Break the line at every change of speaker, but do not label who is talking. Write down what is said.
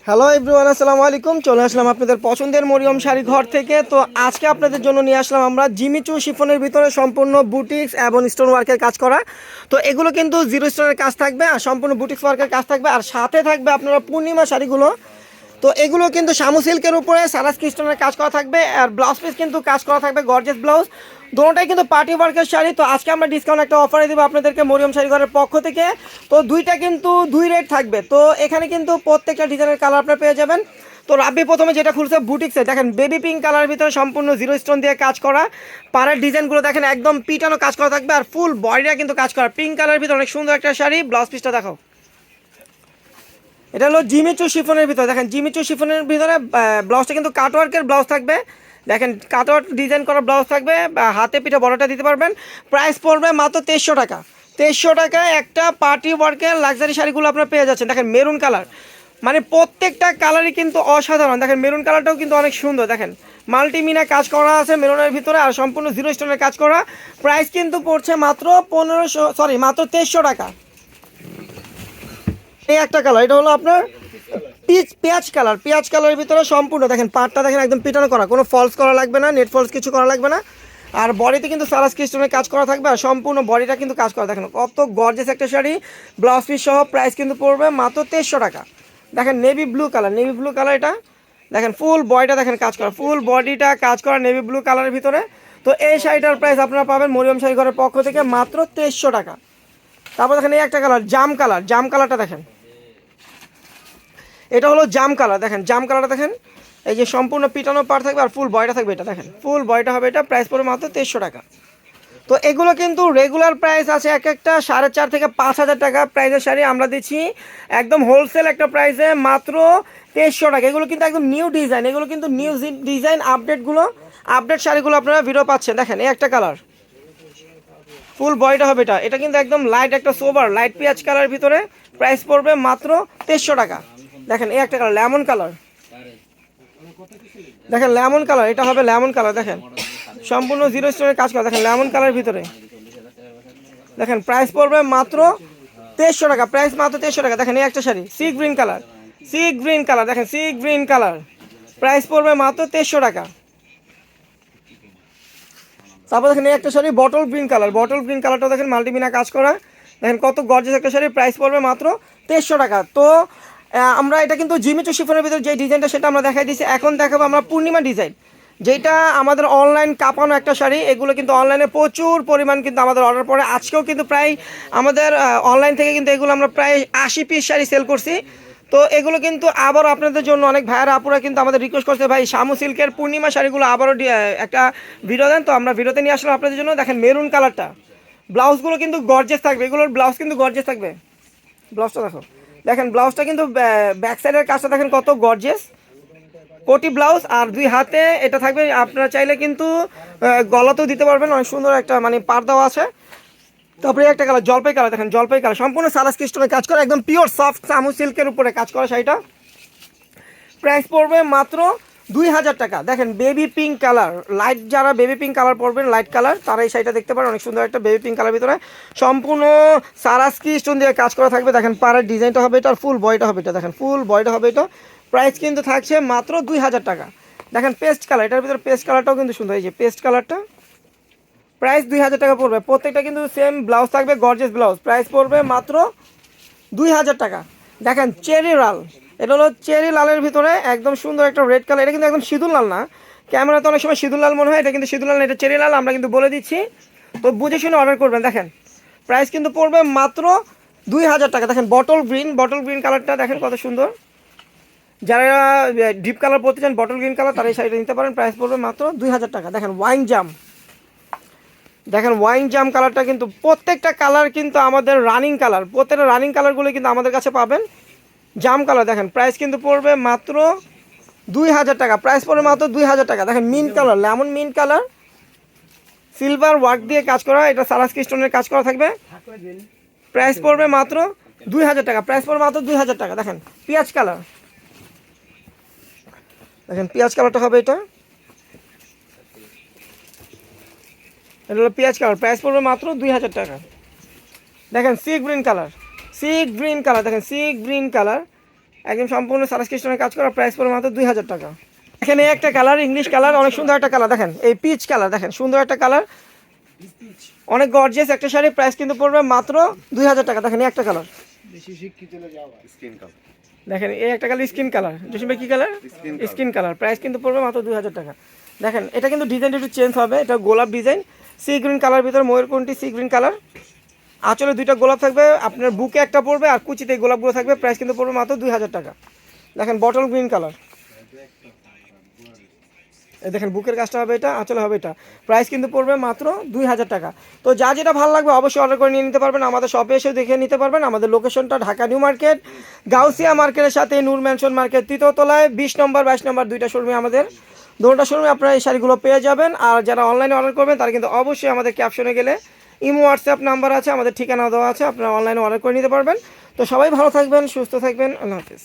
Hello everyone, আসসালামু আলাইকুম। চলে আসলাম আপনাদের পছন্দের মরিয়ম শাড়ি ঘর থেকে। তো আজকে আপনাদের জন্য নিয়ে আসলাম আমরা জিমিচু শিফনের ভিতরে সম্পূর্ণ বুটিক্স এবং স্টোন ওয়ার্কের কাজ করা। তো এগুলো কিন্তু জিরো স্টোনের কাজ থাকবে আর সম্পূর্ণ বুটিক্স ওয়ার্কের কাজ থাকবে, আর সাথে থাকবে আপনারা পূর্ণিমা শাড়িগুলো। তো এগুলো কিন্তু শামু সিল্কের উপরে সারাস ক্রিস্টনের কাজ করা থাকবে, আর ব্লাউজ পিস কিন্তু কাজ করা থাকবে গর্জিয়াস ব্লাউজ। দুটোটাই কিন্তু পার্টি ওয়ার্কের শাড়ি। তো আজকে আমরা ডিসকাউন্ট একটা অফারে দেবো আপনাদেরকে মরিয়ম শাড়ি ঘরের পক্ষ থেকে। তো দুইটা কিন্তু দুই রেট থাকবে। তো এখানে কিন্তু প্রত্যেকটা ডিজাইনের কালার আপনারা পেয়ে যাবেন। তো রাব্বি প্রথমে যেটা খুলছে বুটিক্সে, দেখেন বেবি পিঙ্ক কালারের ভিতরে সম্পূর্ণ জিরো স্টোন দিয়ে কাজ করা। পাড়ের ডিজাইনগুলো দেখেন একদম পিটানো কাজ করা থাকবে, আর ফুল বডিটা কিন্তু কাজ করা। পিঙ্ক কালারের ভিতরে অনেক সুন্দর একটা শাড়ি। ব্লাউজ পিসটা দেখো, এটা হলো জিমিচু শিফনের ভিতরে। দেখেন জিমিচু শিফনের ভিতরে ব্লাউজটা কিন্তু কাটওয়ার্কের ব্লাউজ থাকবে। দেখেন কাটওয়ার্ক ডিজাইন করা ব্লাউজ থাকবে, হাতে পিঠে বড়টা দিতে পারবেন। প্রাইস পড়বে মাত্র 2300 টাকা। 2300 টাকায় একটা পার্টি ওয়ার্কের লাক্সারি শাড়িগুলো আপনারা পেয়ে যাচ্ছেন। দেখেন মেরুন কালার, মানে প্রত্যেকটা কালারই কিন্তু অসাধারণ। দেখেন মেরুন কালারটাও কিন্তু অনেক সুন্দর। দেখেন মাল্টিমিনা কাজ করা আছে মেরুনের ভিতরে, আর সম্পূর্ণ জিরো স্টোনের কাজ করা। প্রাইস কিন্তু পড়ছে মাত্র 2300 টাকা। এই একটা কালার, এটা হলো আপনার পেঁয়াজ কালার। পেঁয়াজ কালারের ভিতরে সম্পূর্ণ দেখেন পাটটা দেখেন একদম পিটানো করা, কোনো ফলস করা লাগবে না, নেট ফলস কিছু করা লাগবে না। আর বডিতে কিন্তু সারাস ক্রিস্টনের কাজ করা থাকবে, আর সম্পূর্ণ বডিটা কিন্তু কাজ করা। দেখেন কত গর্জেস একটা শাড়ি, ব্লাউজ পিস সহ। প্রাইস কিন্তু পড়বে মাত্র 2300 টাকা। দেখেন navy blue colour, navy blue colour এটা। দেখেন ফুল বডিটা দেখেন কাজ করা, ফুল বডিটা কাজ করা নেভি ব্লু কালারের ভিতরে। তো এই শাড়িটার প্রাইস আপনারা পাবেন মরিয়ম শাড়ি ঘরের পক্ষ থেকে মাত্র 2300 টাকা। তারপর দেখেন এই একটা কালার জাম কালার, জাম কালারটা দেখেন, এটা হলো জাম কালার। দেখেন জাম কালারটা দেখেন, এই যে সম্পূর্ণ পিটানো পার থাকবে আর ফুল বয়টা থাকবে। এটা দেখেন ফুল বয়টা হবে, এটা প্রাইস পড়বে মাত্র 2300 টাকা। তো এগুলো কিন্তু রেগুলার প্রাইস আছে এক একটা 4,500 থেকে 5,000 টাকা প্রাইসের শাড়ি আমরা দিচ্ছি একদম হোলসেল একটা প্রাইসে মাত্র 2300 টাকা। এগুলো কিন্তু একদম নিউ ডিজাইন, এগুলো কিন্তু নিউ ডিজাইন আপডেটগুলো, আপডেট শাড়িগুলো আপনারা ভিডিও পাচ্ছেন। দেখেন এই একটা কালার, ফুল বয়টা হবে এটা। এটা কিন্তু একদম লাইট একটা সোবার লাইট পেঁয়াজ কালারের ভিতরে। প্রাইস পড়বে মাত্র 2300 টাকা। দেখেন এই একটা কালার লেমন কালার, দেখেন লেমন কালার, এটা হবে লেমন কালার। দেখেন সম্পূর্ণ জিরো স্টোনের কাজ করা। দেখেন লেমন কালারের ভিতরে। দেখেন প্রাইস পড়বে মাত্র 2300 টাকা। প্রাইস মাত্র 2300 টাকা। দেখেন এই একটা sari sea green colour, sea green colour. দেখেন সি গ্রিন কালার, প্রাইস পড়বে মাত্র 2300 টাকা। তারপর দেখেন এই একটা sari bottle green colour, bottle green কালারটা দেখেন মাল্টিমিনা কাজ করা। দেখেন কত গর্জিয়াস একটা শাড়ি। প্রাইস পড়বে মাত্র 2300 টাকা। তো আমরা এটা কিন্তু জিমিচু শিফনের ভিতরে যে ডিজাইনটা সেটা আমরা দেখাই দিচ্ছি। এখন দেখাবো আমরা পূর্ণিমা ডিজাইন, যেটা আমাদের অনলাইন কাঁপানো একটা শাড়ি। এগুলো কিন্তু অনলাইনে প্রচুর পরিমাণ কিন্তু আমাদের অর্ডার পড়ে। আজকেও কিন্তু প্রায় আমাদের অনলাইন থেকে কিন্তু এগুলো আমরা প্রায় 80 পিস শাড়ি সেল করছি। তো এগুলো কিন্তু আবারও আপনাদের জন্য অনেক ভাইয়েরা আপুরা কিন্তু আমাদের রিকোয়েস্ট করছে, ভাই শামু সিল্কের পূর্ণিমা শাড়িগুলো আবারও একটা ভিডিও দেন। তো আমরা ভিডিওতে নিয়ে আসলাম আপনাদের জন্য। দেখেন মেরুন কালারটা, ব্লাউজগুলো কিন্তু গর্জেস থাকবে, এগুলোর ব্লাউজ কিন্তু গর্জেস থাকবে। ব্লাউজটা দেখো, দেখেন ব্লাউজটা কিন্তু ব্যাক সাইডের কাজটা দেখেন কত গর্জেস কোটি ব্লাউজ, আর দুই হাতে এটা থাকবে। আপনারা চাইলে কিন্তু গলাতেও দিতে পারবেন, অনেক সুন্দর একটা মানে পার দেওয়া আছে। তারপরে একটা কালার জলপাই কালার, দেখেন জলপাই কালার, সম্পূর্ণ সারাস ক্রিস্টনের কাজ করা, একদম পিওর সফট সামু সিল্কের উপরে কাজ করা শাড়িটা। প্রাইস পড়বে মাত্র 2000 টাকা। দেখেন বেবি পিঙ্ক কালার, লাইট যারা বেবি পিঙ্ক কালার পরবেন লাইট কালার, তারা এই শাড়িটা দেখতে পারেন। অনেক সুন্দর একটা বেবি পিঙ্ক কালার ভিতরে সম্পূর্ণ সারাস্কি স্টোন দিয়ে কাজ করা থাকবে। দেখেন পাড়ের ডিজাইনটা হবে এটা, আর ফুল বয়টা হবে এটা। দেখেন ফুল বয়টা হবে এটা। প্রাইস কিন্তু থাকছে মাত্র 2000 টাকা। দেখেন পেস্ট কালার, এটার ভিতরে পেস্ট কালারটাও কিন্তু সুন্দর, এই যে পেস্ট কালারটা। প্রাইস 2000 টাকা পড়বে। প্রত্যেকটা কিন্তু সেম ব্লাউজ থাকবে, গর্জেস ব্লাউজ। প্রাইস পড়বে মাত্র 2000 টাকা। দেখেন চেরি লাল, এটা হলো চেরি লালের ভিতরে একদম সুন্দর একটা রেড কালার। এটা কিন্তু একদম সিঁদুর লাল না, ক্যামেরাতে অনেক সময় সিঁদুর লাল মনে হয়, এটা কিন্তু সিঁদুর লাল না, এটা চেরি লাল। আমরা কিন্তু বলে দিচ্ছি, তো বুঝে শুনে অর্ডার করবেন। দেখেন প্রাইস কিন্তু পড়বে মাত্র 2000 টাকা। দেখেন বটল গ্রিন, বটল গ্রিন কালারটা দেখেন কত সুন্দর। যারা ডিপ কালার পরতে চান বটল গ্রিন কালার, তারা এই শাড়িটা নিতে পারেন। প্রাইস পড়বে মাত্র 2000 টাকা। দেখেন ওয়াইন জাম, দেখেন ওয়াইন জাম কালারটা কিন্তু প্রত্যেকটা কালার কিন্তু আমাদের রানিং কালার, প্রত্যেকটা রানিং কালারগুলো কিন্তু আমাদের কাছে পাবেন। জাম কালার দেখেন প্রাইস কিন্তু পড়বে মাত্র 2000 টাকা। প্রাইস পড়বে মাত্র 2000 টাকা। দেখেন mint colour, lemon mint colour, silver work দিয়ে কাজ করা, এটা সারাস্কি স্টোনের কাজ করা থাকবে। প্রাইস পড়বে মাত্র 2000 টাকা। প্রাইস পড়বে মাত্র 2000 টাকা। দেখেন পেঁয়াজ কালার, দেখেন পেঁয়াজ কালারটা হবে এটা, এটা হলো পেঁয়াজ কালার। প্রাইস পড়বে মাত্র 2000 টাকা। দেখেন sea green colour, sea green colour, দেখেন সি গ্রিন কালার, একদম সম্পূর্ণ সাবস্ক্রিপশনের কাজ করা, প্রাইস পড়বে মাত্র 2000 টাকা। এখানে একটা কালার, ইংলিশ কালার, অনেক সুন্দর একটা কালার, দেখেন এই পিচ কালার, দেখেন সুন্দর একটা কালার, অনেক গর্জিয়াস একটা শাড়ি, প্রাইস কিন্তু পড়বে মাত্র 2000 টাকা। দেখেন এই একটা কালার, দেখেন এই একটা কালার স্কিন কালার, জসিম ভাই কি কালার? স্কিন কালার, প্রাইস কিন্তু পড়বে মাত্র 2000 টাকা। দেখেন এটা কিন্তু ডিজাইনটা একটু চেঞ্জ হবে, এটা গোলাপ ডিজাইন, সি গ্রিন কালার ভিতরে ময়ূরকণ্ঠী সি গ্রিন কালার, আঁচলে 2টা গোলাপ থাকবে, আপনার বুকে একটা পড়বে আর কুচিতে এই গোলাপগুলো থাকবে, প্রাইস কিন্তু পড়বে মাত্র 2000 টাকা। দেখেন বটল গ্রিন কালার, এই দেখেন বুকের কাজটা হবে এটা, আঁচলে হবে এটা, প্রাইস কিন্তু পড়বে মাত্র 2000 টাকা। তো যা যেটা ভালো লাগবে অবশ্যই অর্ডার করে নিয়ে নিতে পারবেন, আমাদের শপে এসে দেখে নিতে পারবেন। আমাদের লোকেশনটা ঢাকা নিউ মার্কেট, গাউসিয়া মার্কেটের সাথে নূর ম্যানশন মার্কেট, 3য় তলায় 20 নম্বর 22 নম্বর 2টা শোরুমে আমাদের, 2টা শোরুমে আপনারা এই শাড়িগুলো পেয়ে যাবেন। আর যারা অনলাইনে অর্ডার করবেন তারা কিন্তু অবশ্যই আমাদের ক্যাপশনে গেলে ইমো হোয়াটসঅ্যাপ নাম্বার আছে, আমাদের ঠিকানা দেওয়া আছে, আপনারা অনলাইনে অর্ডার করে নিতে পারবেন। তো সবাই ভালো থাকবেন, সুস্থ থাকবেন, আল্লাহ হাফিজ।